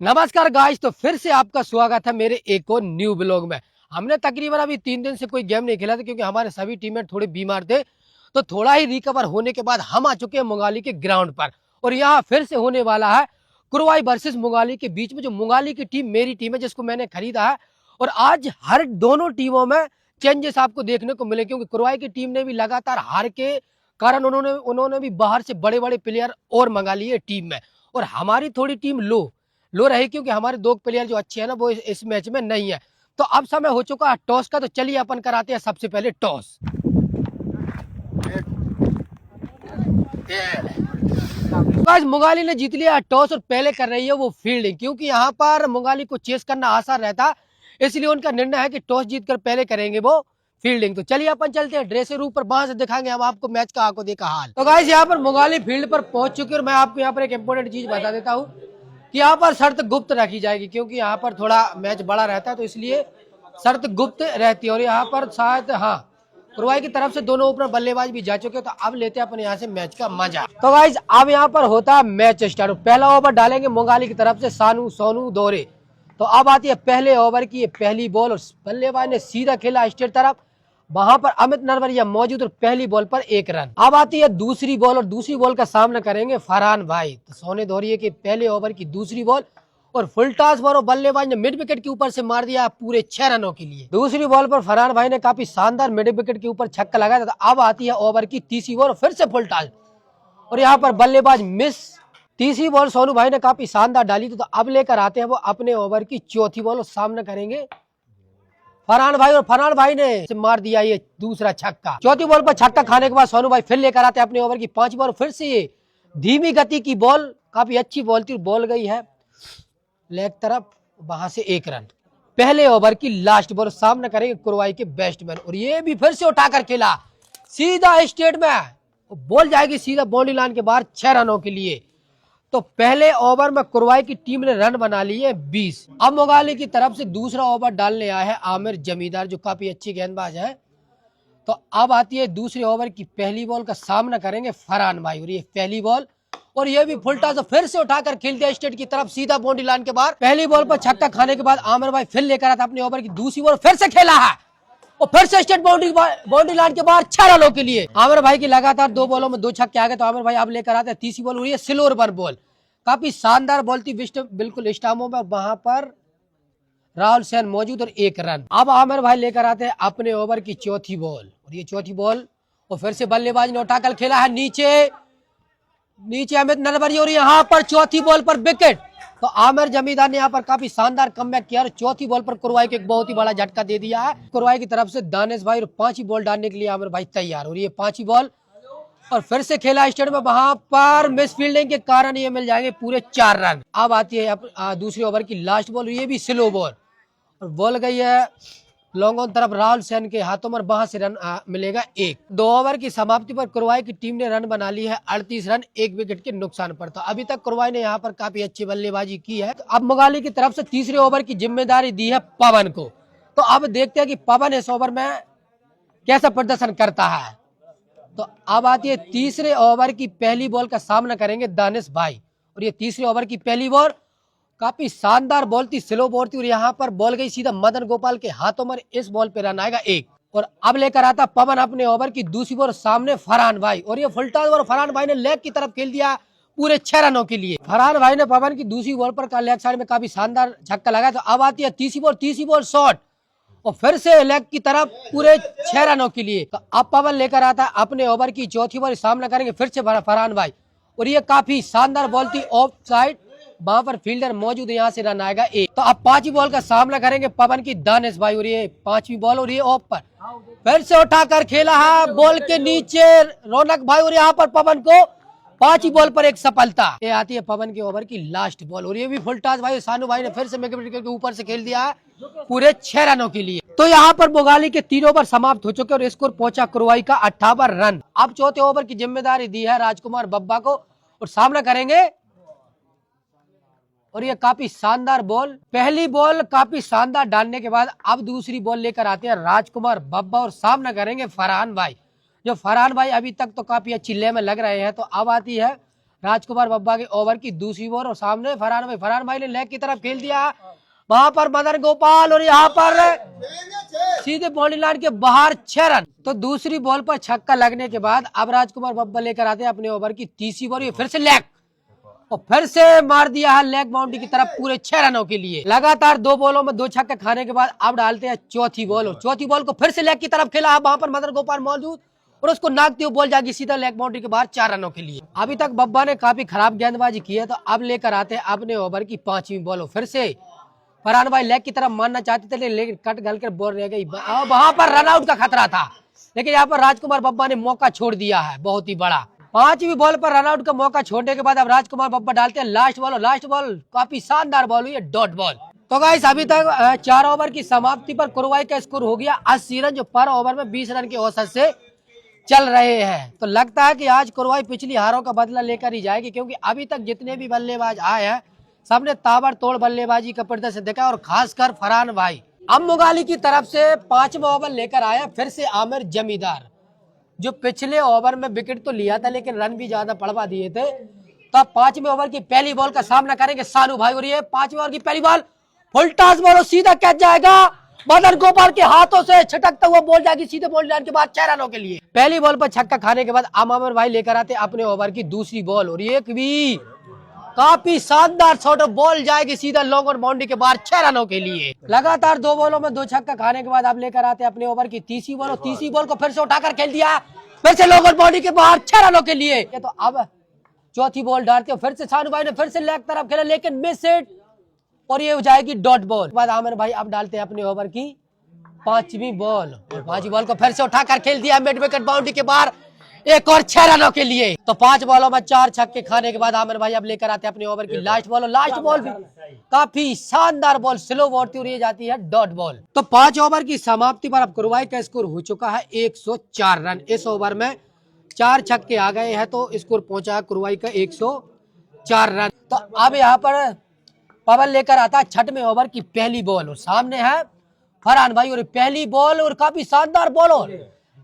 नमस्कार गाइस, तो फिर से आपका स्वागत है मेरे एक और न्यू ब्लॉग में। हमने तकरीबन अभी 3 दिन से कोई गेम नहीं खेला था क्योंकि हमारे सभी टीममेट थोड़े बीमार थे। तो थोड़ा ही रिकवर होने के बाद हम आ चुके हैं मुंगाली के ग्राउंड पर और यहाँ फिर से होने वाला है कुरवाई वर्सेस मुंगाली के बीच में। जो मुंगाली की टीम मेरी टीम है जिसको मैंने खरीदा है और आज हर दोनों टीमों में चेंजेस आपको देखने को मिले क्योंकि कुरवाई की टीम ने भी लगातार हार के कारण उन्होंने भी बाहर से बड़े बड़े प्लेयर और मंगा लिए टीम में। और हमारी थोड़ी टीम लो रही क्योंकि हमारे दो प्लेयर जो अच्छे हैं ना वो इस मैच में नहीं है। तो अब समय हो चुका है टॉस का, तो चलिए अपन कराते हैं सबसे पहले टॉस। गाइस, मुंगाली ने जीत लिया टॉस और पहले कर रही है वो फील्डिंग क्योंकि यहाँ पर मुंगाली को चेस करना आसान रहता, इसलिए उनका निर्णय है कि टॉस जीतकर पहले करेंगे वो फील्डिंग। तो चलिए अपन चलते हैं ड्रेसर रूम पर, वहां से दिखाएंगे हम आपको मैच का आंखों देखा हाल। तो गाइस, यहाँ पर मुंगाली फील्ड पर पहुंच चुकी है और मैं आपको यहाँ पर एक इंपॉर्टेंट चीज बता देता हूँ कि यहाँ पर शर्त गुप्त रखी जाएगी क्योंकि यहाँ पर थोड़ा मैच बड़ा रहता है, तो इसलिए शर्त गुप्त रहती है। और यहाँ पर शायद कुरवाई की तरफ से दोनों ऊपर बल्लेबाज भी जा चुके हैं। तो अब लेते हैं अपन यहाँ से मैच का मजा। तो गाइस, अब यहाँ पर होता है मैच स्टार्ट। पहला ओवर डालेंगे मुंगाली की तरफ से सानू सोनू दोरे। तो अब आती है पहले ओवर की ये पहली बॉल और बल्लेबाज ने सीधा खेला स्ट्रेट तरफ, वहां पर अमित नरवरिया मौजूद और पहली बॉल पर 1 रन। अब आती है दूसरी बॉल और दूसरी बॉल का सामना करेंगे फरहान भाई। तो सोने दोहरिए के पहले ओवर की दूसरी बॉल और फुल टॉस पर बल्लेबाज ने मिड विकेट के ऊपर से मार दिया पूरे 6 रनों के लिए। दूसरी बॉल पर फरहान भाई ने काफी शानदार मिड विकेट के ऊपर छक्का लगाया था। अब आती है ओवर की तीसरी बॉल, फिर से फुल टॉस और यहाँ पर बल्लेबाज मिस। तीसरी बॉल सोनू भाई ने काफी शानदार डाली। तो अब लेकर आते हैं वो अपने ओवर की चौथी बॉल और सामना करेंगे फरहान भाई और फरहान भाई ने मार दिया ये दूसरा छक्का। चौथी बॉल पर छक्का खाने के बाद सोनू भाई फिर लेकर आते हैं अपने ओवर की 5वीं बॉल। फिर से ये धीमी गति की बॉल, काफी अच्छी बॉल थी, बॉल गई है लेग तरफ, वहां से 1 रन। पहले ओवर की लास्ट बॉल, सामना करेंगे कुरवाई के बैट्समैन और ये भी फिर से उठाकर खेला सीधा स्ट्रेट में, बॉल जाएगी सीधा बाउंड्री लाइन के बाहर 6 रनों के लिए। तो पहले ओवर में कुरवाई की टीम ने रन बना लिए 20। अब मुंगाली की तरफ से दूसरा ओवर डालने आया है आमिर जमींदार जो काफी अच्छी गेंदबाज है। तो अब आती है दूसरे ओवर की पहली बॉल का सामना करेंगे फरहान भाई और ये पहली बॉल और ये भी फुल टॉस फिर से उठाकर खेल दिया स्टेट की तरफ सीधा बाउंड्री लाइन के बाहर। पहली बॉल पर छक्का खाने के बाद आमिर भाई फिर लेकर आता अपने ओवर की दूसरी बॉल, फिर से खेला है और फिर से स्टेट बाउंड्री लाइन के बाहर 6 रनों के लिए। आमिर भाई की लगातार 2 बॉलों में 2 छक्के आ गए। तो आमिर भाई अब लेकर आते हैं तीसरी बॉल और ये स्लोअर पर बॉल, काफी शानदार बॉल थी बिल्कुल स्टाम्पों में, वहां पर राहुल सैन मौजूद और 1 रन। अब आमिर भाई लेकर आते हैं अपने ओवर की चौथी बॉल और ये चौथी बॉल और फिर से बल्लेबाज ने उठाकर खेला है नीचे अमित नरवरिया और यहाँ पर चौथी बॉल पर विकेट। तो आमिर जमींदार ने यहाँ पर काफी शानदार कमबैक किया और चौथी बॉल पर कुरवाई को एक बहुत ही बड़ा झटका दे दिया है कुरवाई की तरफ से दानिश भाई। और 5वीं बॉल डालने के लिए आमिर भाई तैयार और ये 5वीं बॉल और फिर से खेला स्टेट में, वहां पर मिस फील्डिंग के कारण ये मिल जाएंगे पूरे 4 रन। अब आती है दूसरी ओवर की लास्ट बॉल, ये भी स्लो बॉल और बॉल गई है लॉन्ग ऑन तरफ राहुल सैन के हाथों में, वहां से रन मिलेगा 1। 2 ओवर की समाप्ति पर कुरवाई की टीम ने रन बना ली है 38 रन 1 विकेट के नुकसान पर। तो अभी तक कुरवाई ने यहाँ पर काफी अच्छी बल्लेबाजी की है। तो अब मुंगाली की तरफ से तीसरे ओवर की जिम्मेदारी दी है पवन को। तो अब देखते हैं कि पवन इस ओवर में कैसा प्रदर्शन करता है। तो अब आती है तीसरे ओवर की पहली बॉल का सामना करेंगे दानिश भाई और ये तीसरे ओवर की पहली बॉल काफी शानदार बॉल थी, स्लो बॉल थी और यहाँ पर बॉल गई सीधा मदन गोपाल के हाथों में, इस बॉल पे रन आएगा 1। और अब लेकर आता पवन अपने ओवर की दूसरी बॉल, सामने फरहान भाई और ये फुल टॉस और फरहान भाई ने लेग की तरफ खेल दिया पूरे 6 रनों के लिए। फरहान भाई ने पवन की दूसरी बॉल पर लेग साइड में काफी शानदार छक्का लगाया। तो अब आती है तीसरी बॉल शॉट और फिर से लेग की तरफ पूरे 6 रनों के लिए। तो अब पवन लेकर आता है अपने ओवर की चौथी बॉल, सामना करेंगे फिर से फरहान भाई और ये काफी शानदार बॉल थी ऑफ साइड, वहां पर फील्डर मौजूद है, यहाँ से रन आएगा 1। तो अब 5वीं बॉल का सामना करेंगे पवन की दानिश भाई और ये 5वीं बॉल और ये ऑफ पर फिर से उठाकर खेला है बॉल के नीचे रौनक भाई और यहाँ पर पवन को 5वीं बॉल पर एक सफलता। ये आती है पवन के ओवर की लास्ट बॉल और ये भी फुल टॉस भाई, सानू भाई ने फिर से विकेट के ऊपर से खेल दिया है पूरे 6 रनों के लिए। तो यहाँ पर मुंगाली के 3 ओवर समाप्त हो चुके और स्कोर पहुंचा कुरवाई का 58 रन। अब चौथे ओवर की जिम्मेदारी दी है राजकुमार बब्बा को और सामना करेंगे और ये काफी शानदार बॉल, पहली बॉल काफी शानदार डालने के बाद अब दूसरी बॉल लेकर आते हैं राजकुमार बब्बा और सामना करेंगे फरहान भाई। जो फरहान भाई अभी तक तो काफी अच्छी ले में लग रहे हैं। तो अब आती है राजकुमार बब्बा के ओवर की दूसरी बॉल और सामने फरहान भाई ने लेग की तरफ खेल दिया, वहां पर मदन गोपाल और यहाँ पर सीधे बाउंड्री लाइन के बाहर 6 रन। तो दूसरी बॉल पर छक्का लगने के बाद अब राजकुमार बब्बा लेकर आते हैं अपने ओवर की तीसरी बॉल, फिर से लेग और फिर से मार दिया है लेग बाउंड्री की तरफ पूरे 6 रनों के लिए। लगातार 2 बॉलों में 2 छक्के खाने के बाद अब डालते हैं चौथी बॉल और चौथी बॉल को फिर से लेग की तरफ खेला है, वहां पर मदन गोपाल मौजूद और उसको नाकते हुए बॉल जाएगी सीधा लेग बाउंड्री के बाहर 4 रनों के लिए। अभी तक बब्बा ने काफी खराब गेंदबाजी की है, तो अब लेकर आते हैं अपने ओवर की 5वीं बॉल और फिर से फरहान भाई लेग की तरफ मारना चाहते थे लेकिन कट गल कर बॉल रह गई, वहां पर रन आउट का खतरा था, लेकिन यहाँ पर राजकुमार बब्बा ने मौका छोड़ दिया है बहुत ही बड़ा। 5वीं बॉल पर रन आउट का मौका छोड़ने के बाद अब राजकुमार बब्बा डालते हैं लास्ट बॉल और लास्ट बॉल काफी शानदार बॉल हुई है, डॉट बॉल। तो गाइस अभी तक 4 ओवर की समाप्ति पर कुरवाई का स्कोर हो गया 80 रन, जो पर ओवर में 20 रन के औसत से चल रहे हैं। तो लगता है कि आज कुरवाई पिछली हारों का बदला लेकर ही जाएगी, क्योंकि अभी तक जितने भी बल्लेबाज आए हैं सबने ताबड़तोड़ बल्लेबाजी का प्रदर्शन देखा और खासकर फरहान भाई। अब मुगाली की तरफ से 5वां ओवर लेकर आया फिर से आमिर जमींदार, जो पिछले ओवर में विकेट तो लिया था लेकिन रन भी ज्यादा पड़वा दिए थे। तो 5वें ओवर की पहली बॉल का सामना करेंगे सानू भाई और ये 5वें ओवर की पहली बॉल फुल टॉस बॉल सीधा कैच जाएगा, मदन गोपाल के हाथों से छिटकता हुआ बॉल जाएगी सीधे बॉल लाइन के बाद 6 रनों के लिए। पहली बॉल पर छक्का खाने के बाद आमिर भाई लेकर आते अपने ओवर की दूसरी बॉल और एक भी काफी शानदार शॉट बॉल जाएगी सीधा लॉन्ग और बाउंड्री के बाहर 6 रनों के लिए। लगातार 2 बॉलों में 2 छक्का खाने के बाद अब लेकर आते अपने ओवर की तीसरी बॉल और तीसरी बॉल को फिर से उठाकर खेल दिया, फिर से लॉन्ग और बाउंड्री के बाहर 6 रनों के लिए। तो अब चौथी बॉल डालते फिर से सानू भाई ने फिर से लेग तरफ खेला लेकिन मिस हिट और ये हो जाएगी डॉट बॉल। बाद आमिर भाई अब डालते हैं अपने ओवर की 5वीं बॉल और 5वीं बॉल को फिर से उठाकर खेल दिया मिड विकेट बाउंड्री के बाहर एक और 6 रनों के लिए। तो 5 बॉलों में 4 छक्के खाने के बाद आमिर भाई अब लेकर आते हैं अपने ओवर की लास्ट बॉल और लास्ट बॉल भी काफी शानदार बॉल स्लो बढ़ती हुई जाती है डॉट बॉल। तो 5 ओवर की समाप्ति पर अब कुरवाई का स्कोर हो चुका है 104 रन। इस ओवर में 4 छक्के आ गए हैं तो स्कोर पहुंचा है कुरवाई का 104 रन। तो अब यहाँ पर पवन लेकर आता है 6वें ओवर की पहली बॉल और सामने है फरहान भाई और पहली बॉल और काफी शानदार बॉल और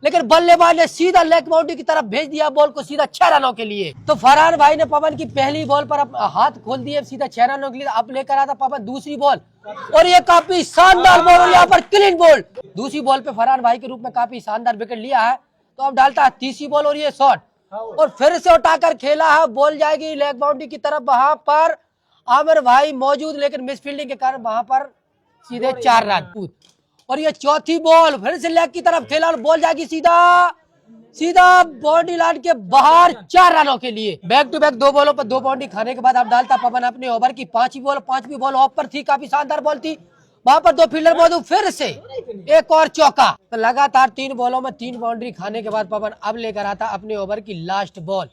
लेकिन बल्लेबाज ने सीधा लेग बाउंड्री की तरफ भेज दिया बॉल को सीधा 6 रनों के लिए। तो फरहान भाई ने पवन की पहली बॉल पर हाथ खोल दिए सीधा 6 रनों के लिए। अब लेकर आता पवन दूसरी बॉल और ये काफी शानदार बॉल और यहाँ पर क्लीन बॉल। दूसरी बॉल पे फरहान भाई के रूप में काफी शानदार विकेट लिया है। तो अब डालता है तीसरी बॉल और ये शॉट और फिर से उठाकर खेला है, बॉल जाएगी लेग बाउंड्री की तरफ, वहां पर आमिर भाई मौजूद लेकिन मिस फील्डिंग के कारण वहां पर सीधे 4 रन। और ये चौथी बॉल फिर से लेग की तरफ खेला और बॉल जाएगी सीधा बाउंड्री लाइन के बाहर 4 रनों के लिए। बैक टू बैक 2 बॉलों पर 2 बाउंड्री खाने के बाद अब डालता पवन अपने ओवर की 5वीं बॉल ऑफ पर थी, काफी शानदार बॉल थी, वहां पर 2 फील्डर मौजूद, फिर से एक और चौका। तो लगातार 3 बॉलों में 3 बाउंड्री खाने के बाद पवन अब लेकर आता अपने ओवर की लास्ट बॉल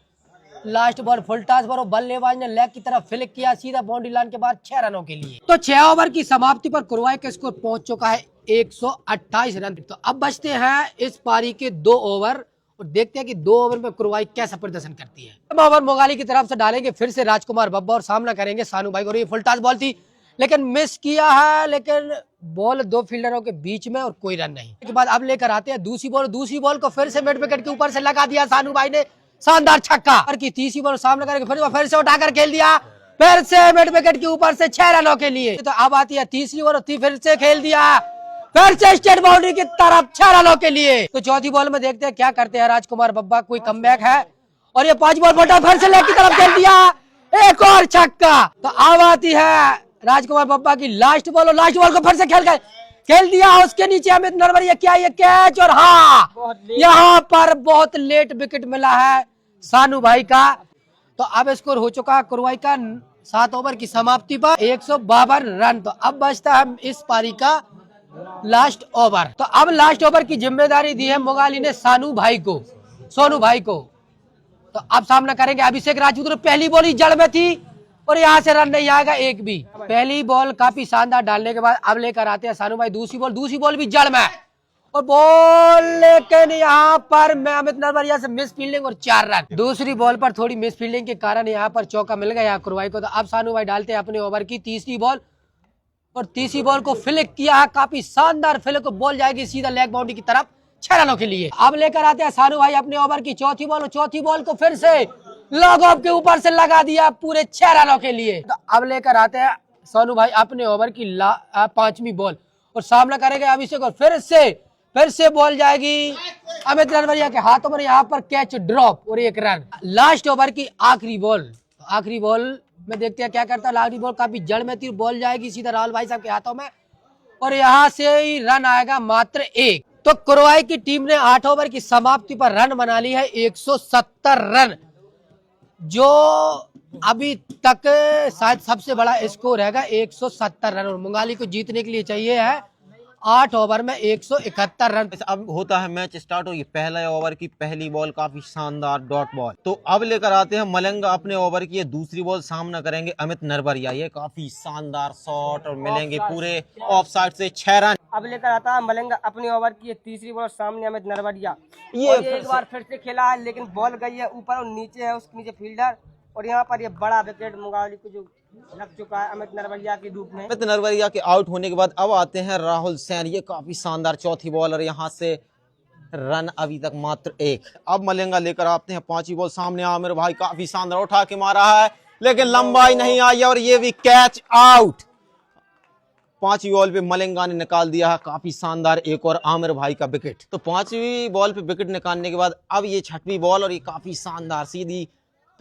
फुल टॉस पर बल्लेबाज ने लेग की तरफ फ्लिक किया सीधा बाउंड्री लाइन के बाद 6 रनों के लिए। तो 6 ओवर की समाप्ति पर कुरवाई का स्कोर पहुंच चुका है 128 रन। तो अब बचते हैं इस पारी के 2 ओवर और देखते हैं कि 2 ओवर में कुरवाई कैसा प्रदर्शन करती है। अब ओवर मोगाली की तरफ से डालेंगे फिर से राजकुमार बब्बा और सामना करेंगे सानू भाई। और ये फुल टॉस बॉल थी लेकिन मिस किया है, लेकिन बॉल 2 फील्डरों के बीच में और कोई रन नहीं। के बाद अब लेकर आते हैं दूसरी बॉल को फिर से मिड विकेट के ऊपर से लगा दिया सानू भाई ने, शानदार छक्का। और की तीसरी बॉल सामना करेंगे फिर से उठाकर खेल दिया, फिर से मिड विकेट के ऊपर से 6 रनों के लिए। तो अब आती है तीसरी बॉल, फिर से खेल दिया, फिर से स्टेट बाउंड्री की तरफ 6 रनों के लिए। तो चौथी बॉल में देखते हैं क्या करते हैं राजकुमार बब्बा, कोई कमबैक है। और ये 5 बॉल फटा, फिर से लेग की तरफ खेल दिया, एक और छक्का। तो अब आती है राजकुमार बब्बा की लास्ट बॉल और लास्ट बॉल को फिर से खेल दिया, उसके नीचे अमित नरवर ये क्या, ये कैच। और हाँ, यहाँ पर बहुत लेट विकेट मिला है सानू भाई का। तो अब स्कोर हो चुका है कुरवाई का 7 ओवर की समाप्ति पर 152 रन। तो अब बचता है इस पारी का लास्ट ओवर। तो अब लास्ट ओवर की जिम्मेदारी दी है मोगाली ने सोनू भाई को। तो अब सामना करेंगे अभिषेक राजपूत। पहली बॉल ही जड़ में थी और यहाँ से रन नहीं आएगा एक भी। पहली बॉल काफी शानदार डालने के बाद अब लेकर आते हैं सानू भाई दूसरी बॉल भी जड़ में और बॉल, लेकिन यहाँ पर मैं अमित नरवरिया से मिस फील्डिंग और 4 रन। दूसरी बॉल पर थोड़ी मिस फील्डिंग के कारण यहाँ पर चौका मिल गया कुरवाई को। तो अब सानू भाई डालते हैं अपने ओवर की तीसरी बॉल और तीसरी बॉल को फ्लिक किया है, काफी शानदार फ्लिक, बॉल जाएगी सीधा लेग बाउंड्री की तरफ 6 रनों के लिए। अब लेकर आते हैं सानू भाई अपने ओवर की चौथी बॉल और चौथी बॉल को फिर से लॉग ऑफ के ऊपर से लगा दिया पूरे 6 रनों के लिए। तो अब लेकर आते हैं सोनू भाई अपने ओवर की 5वीं बॉल और सामना करेंगे अभिषेक और फिर से बॉल जाएगी अमित नरवरिया के हाथों पर, यहाँ पर कैच ड्रॉप और 1 रन। लास्ट ओवर की आखिरी बॉल में देखते हैं क्या करता है। आखिरी बॉल काफी जड़ में थी, बॉल जाएगी सीधा राहुल भाई साहब के हाथों में और यहाँ से ही रन आएगा मात्र 1। तो कुरवाई की टीम ने 8 ओवर की समाप्ति पर रन बना ली है 170 रन, जो अभी तक शायद सबसे बड़ा स्कोर हैगा 170 रन और मुंगाली को जीतने के लिए चाहिए है 8 ओवर में 171 रन। अब होता है मैच स्टार्ट और ये पहला ओवर की पहली बॉल काफी शानदार डॉट बॉल। तो अब लेकर आते हैं मलंगा अपने ओवर की ये दूसरी बॉल, सामना करेंगे अमित नरवरिया। ये काफी शानदार शॉट और मिलेंगे पूरे ऑफ साइड से 6 रन। अब लेकर आता है मलंगा अपनी ओवर की ये तीसरी बॉल, सामने अमित नरवरिया। ये एक बार फिर से खेला है लेकिन बॉल गई है ऊपर और नीचे है उसके नीचे फील्डर और यहाँ पर ये बड़ा विकेट मुंगाली को जो लग चुका है अमित नरवरिया के रूप में। अमित नरवरिया के आउट होने के बाद अब आते हैं राहुल सैन। ये काफी शानदार चौथी बॉल और यहाँ से रन अभी तक मात्र 1। अब मलंगा लेकर आते हैं 5वीं बॉल, सामने आमिर भाई काफी शानदार उठा के मारा है लेकिन लंबाई नहीं आई और ये भी कैच आउट। 5वीं बॉल पे मलंगा ने निकाल दिया है काफी शानदार एक और आमिर भाई का विकेट। तो 5वीं बॉल पे विकेट निकालने के बाद अब ये 6वीं बॉल और ये काफी शानदार सीधी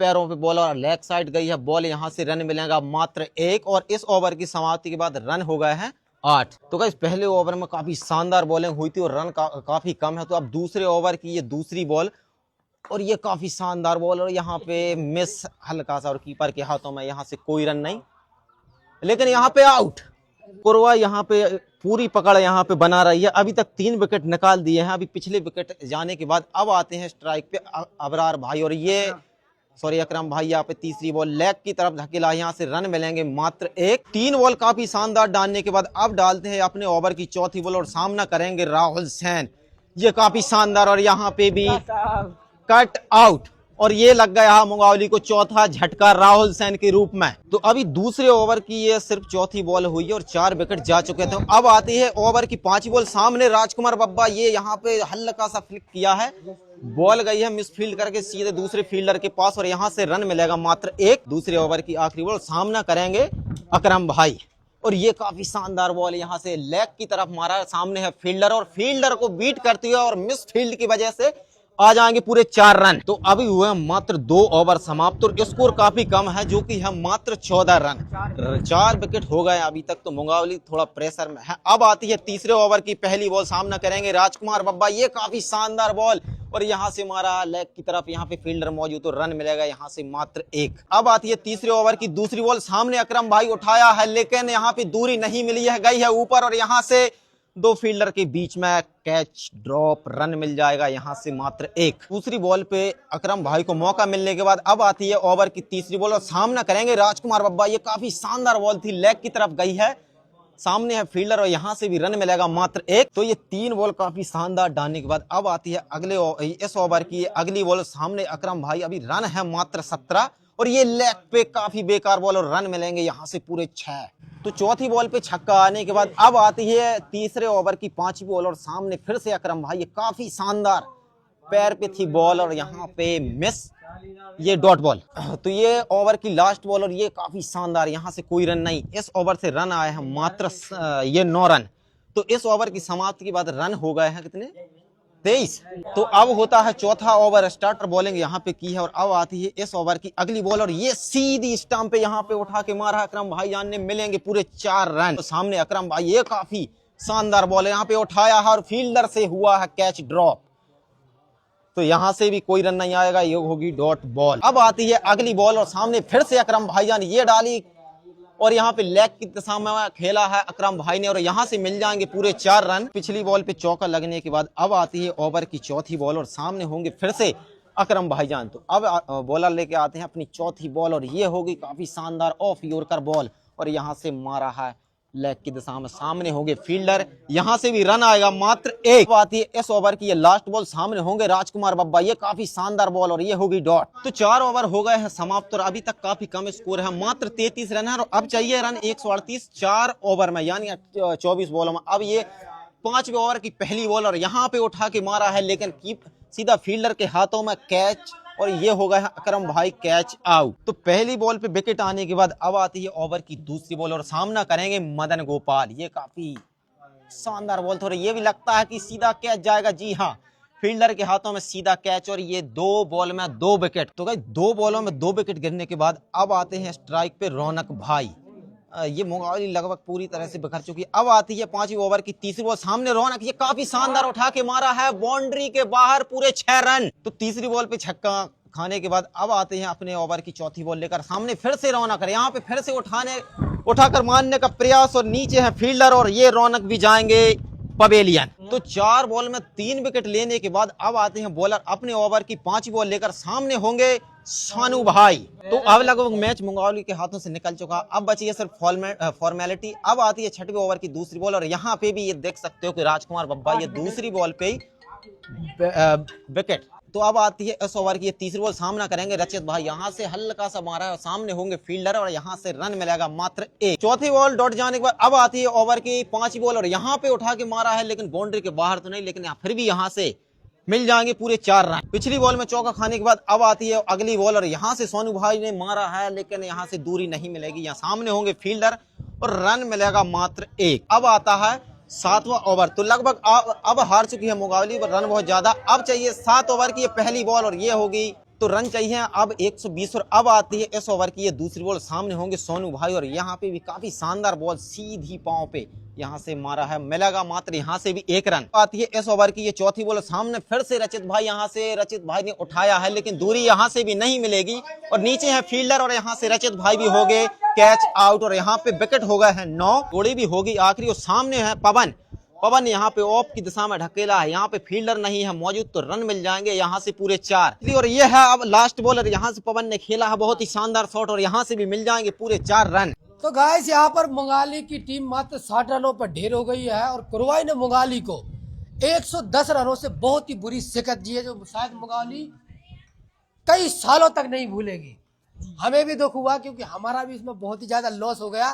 पैरों पे बॉल और लेग साइड गई है बॉल, यहाँ से रन मिलेगा मात्र 1 और इस ओवर की समाप्ति के बाद रन हो गए हैं 8। तो गाइस पहले ओवर में काफी शानदार बॉलिंग हुई थी और रन काफी कम है। तो अब दूसरे ओवर की ये दूसरी बॉल और ये काफी शानदार बॉल और यहाँ पे मिस हल्का सा और कीपर के हाथों में, यहाँ से कोई रन नहीं लेकिन यहाँ पे आउट। कुरवा यहाँ पे पूरी पकड़ यहाँ पे बना रही है, अभी तक 3 विकेट निकाल दिए हैं। अभी पिछले विकेट जाने के बाद अब आते हैं स्ट्राइक पे अबरार भाई और ये अकरम भाई यहाँ पे तीसरी बॉल लेग की तरफ धकेला, यहाँ से रन मिलेंगे मात्र 1। 3 बॉल काफी शानदार डालने के बाद अब डालते हैं अपने ओवर की चौथी बॉल और सामना करेंगे राहुल सैन। ये काफी शानदार और यहाँ पे भी कट आउट और ये लग गया मुंगावली को चौथा झटका राहुल सैन के रूप में। तो अभी दूसरे ओवर की ये सिर्फ चौथी बॉल हुई है और 4 विकेट जा चुके थे। अब आती है ओवर की 5वीं बॉल, सामने राजकुमार बब्बा। ये यहाँ पे हल्का सा फ्लिक किया है, बॉल गई है मिस फील्ड करके सीधे दूसरे फील्डर के पास और यहाँ से रन मिलेगा मात्र 1। दूसरे ओवर की आखिरी बॉल, सामना करेंगे अकरम भाई और ये काफी शानदार बॉल यहाँ से लेग की तरफ मारा, सामने है फील्डर और फील्डर को बीट करते हुए और मिस फील्ड की वजह से आ जाएंगे पूरे 4 रन। तो अभी हुए मात्र 2 ओवर समाप्त और स्कोर काफी कम है जो कि है मात्र 14 रन। 4 विकेट हो गए अभी तक, तो मुंगावली थोड़ा प्रेशर में है। अब आती है तीसरे ओवर की पहली बॉल, सामना करेंगे राजकुमार बब्बा। ये काफी शानदार बॉल और यहाँ से मारा लेग की तरफ, यहाँ पे फील्डर मौजूद तो रन मिलेगा यहाँ से मात्र 1। अब आती है तीसरे ओवर की दूसरी बॉल, सामने अकरम भाई उठाया है लेकिन यहाँ पे दूरी नहीं मिली है, गई है ऊपर और यहाँ से 2 फील्डर के बीच में कैच ड्रॉप, रन मिल जाएगा यहाँ से मात्र 1। दूसरी बॉल पे अकरम भाई को मौका मिलने के बाद अब आती है ओवर की तीसरी बॉल और सामना करेंगे राजकुमार बब्बा। ये काफी शानदार बॉल थी, लेग की तरफ गई है, सामने है फील्डर और यहाँ से भी रन मिलेगा मात्र 1। तो ये 3 बॉल काफी शानदार डालने के बाद अब आती है इस ओवर की अगली बॉल, सामने अकरम भाई। अभी रन है मात्र 17 और ये लेग पे काफी बेकार बॉल और रन मिलेंगे यहाँ से पूरे 6। तो चौथी बॉल पे छक्का आने के बाद अब आती है तीसरे ओवर की 5वीं बॉल और सामने फिर से अकरम भाई। ये काफी शानदार पैर पे थी बॉल और यहाँ पे मिस, ये डॉट बॉल। तो ये ओवर की लास्ट बॉल और ये काफी शानदार, यहाँ से कोई रन नहीं। इस ओवर से रन आए हैं मात्र ये 9 रन। तो इस ओवर की समाप्ति के बाद रन हो गए हैं कितने, 23। तो अब होता है चौथा ओवर, स्टार्टर बॉलिंग यहाँ पे की है और अब आती है इस ओवर की अगली बॉल और ये सीधी स्टंप पे यहाँ पे उठा के मारा अकरम भाईजान ने, मिलेंगे पूरे 4 रन। तो सामने अकरम भाई, ये काफी शानदार बॉल है, यहाँ पे उठाया है और फील्डर से हुआ है कैच ड्रॉप, तो यहाँ से भी कोई रन नहीं आएगा, ये होगी डॉट बॉल। अब आती है अगली बॉल और सामने फिर से अकरम भाईजान ये डाली और यहाँ पे लेग की दिशा में खेला है अकरम भाई ने और यहाँ से मिल जाएंगे पूरे 4 रन। पिछली बॉल पे चौका लगने के बाद अब आती है ओवर की चौथी बॉल और सामने होंगे फिर से अकरम भाईजान। तो अब बॉलर लेके आते हैं अपनी चौथी बॉल और ये होगी काफी शानदार ऑफ यॉर्कर बॉल और यहाँ से मारा है लेग की दिशा में, सामने होंगे फील्डर, यहाँ से भी रन आएगा मात्र 1। आती है इस ओवर की ये लास्ट बॉल, सामने होंगे राजकुमार बब्बा। ये काफी शानदार बॉल और ये होगी डॉट। तो 4 ओवर हो गए हैं समाप्त और अभी तक काफी कम स्कोर है, मात्र 33 रन है और अब चाहिए रन 138 4 ओवर में, यानी 24 बॉलों में। अब ये 5वें ओवर की पहली बॉल और यहाँ पे उठा के मारा है लेकिन सीधा फील्डर के हाथों में कैच और ये हो गया अकरम भाई कैच आउट। तो पहली बॉल पे विकेट आने के बाद अब आती है ओवर की दूसरी बॉल और सामना करेंगे मदन गोपाल। ये काफी शानदार बॉल, थोड़ा ये भी लगता है कि सीधा कैच जाएगा। जी हाँ, फील्डर के हाथों में सीधा कैच और ये 2 बॉल में 2 विकेट। तो गाइस 2 बॉलों में 2 विकेट गिरने के बाद अब आते हैं स्ट्राइक पे रौनक भाई। ये मुकाबले लगभग पूरी तरह से बिखर चुकी है। अब आती है 5वीं ओवर की तीसरी बॉल, सामने रौनक, ये काफी शानदार उठा के मारा है बाउंड्री के बाहर, पूरे 6 रन। तो तीसरी बॉल पे छक्का खाने के बाद अब आते हैं अपने ओवर की चौथी बॉल लेकर, सामने फिर से रौनक है, यहाँ पे फिर से उठाकर मारने का प्रयास और नीचे है फील्डर और ये रौनक भी जाएंगे पवेलियन। तो 4 बॉल में 3 विकेट लेने के बाद अब आते हैं बॉलर अपने ओवर की 5वीं बॉल लेकर, सामने होंगे सानू भाई। तो अब लगभग मैच मुंगावली के हाथों से निकल चुका, अब बची है सिर्फ फॉर्मेलिटी। अब आती है 6वीं ओवर की दूसरी बॉल और यहाँ पे भी ये देख सकते हो कि राजकुमार बब्बा ये दूसरी बॉल पे विकेट। तो अब आती है इस ओवर की ये तीसरी बॉल, सामना करेंगे रचित भाई, यहाँ से हल्का सा मारा है और सामने होंगे फील्डर और यहाँ से रन मिलेगा मात्र 1। चौथी बॉल डॉट जाने के बाद अब आती है ओवर की 5वीं बॉल और यहाँ पे उठा के मारा है, लेकिन बाउंड्री के बाहर तो नहीं, लेकिन फिर भी यहाँ से मिल जाएंगे पूरे 4 रन। पिछली बॉल में चौका खाने के बाद अब आती है अगली बॉल और यहाँ से सोनू भाई ने मारा है, लेकिन यहाँ से दूरी नहीं मिलेगी, यहाँ सामने होंगे फील्डर और रन मिलेगा मात्र 1। अब आता है 7वां ओवर, तो लगभग अब हार चुकी है मुकाबले, रन बहुत ज्यादा। अब चाहिए 7 ओवर की ये पहली बॉल और ये होगी, तो रन चाहिए अब 120। और अब आती है इस ओवर की ये दूसरी बॉल, सामने होंगे सोनू भाई और यहाँ पे भी काफी शानदार बॉल सीधी पांव पे यहाँ से मारा है, मिलेगा मात्र यहाँ से भी 1 रन। आती है इस ओवर की ये चौथी बॉल, सामने फिर से रचित भाई, यहाँ से रचित भाई ने उठाया है, लेकिन दूरी यहाँ से भी नहीं मिलेगी और नीचे है फील्डर और यहाँ से रचित भाई भी हो गए कैच आउट और यहाँ पे विकेट हो गए हैं 9, थोड़ी भी होगी आखिरी। और सामने है पवन यहाँ पे ऑफ की दिशा में ढकेला है, यहाँ पे फील्डर नहीं है मौजूद, तो रन मिल जाएंगे यहाँ से पूरे 4। और ये है अब लास्ट बॉलर, यहाँ से पवन ने खेला है बहुत ही शानदार शॉट और यहाँ से भी मिल जाएंगे पूरे 4 रन। तो गाइस यहाँ पर मुंगाली की टीम मात्र 60 रनों पर ढेर हो गई है और कुरवाई ने मुंगाली को 110 रनों से बहुत ही बुरी शिकस्त दी है, जो शायद मुंगाली कई सालों तक नहीं भूलेगी। हमें भी दुख हुआ क्योंकि हमारा भी इसमें बहुत ही ज्यादा लॉस हो गया।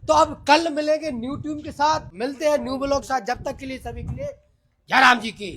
तो अब कल मिलेंगे न्यू टीम के साथ, मिलते हैं न्यू ब्लॉग के साथ, जब तक के लिए सभी के लिए जय राम जी की।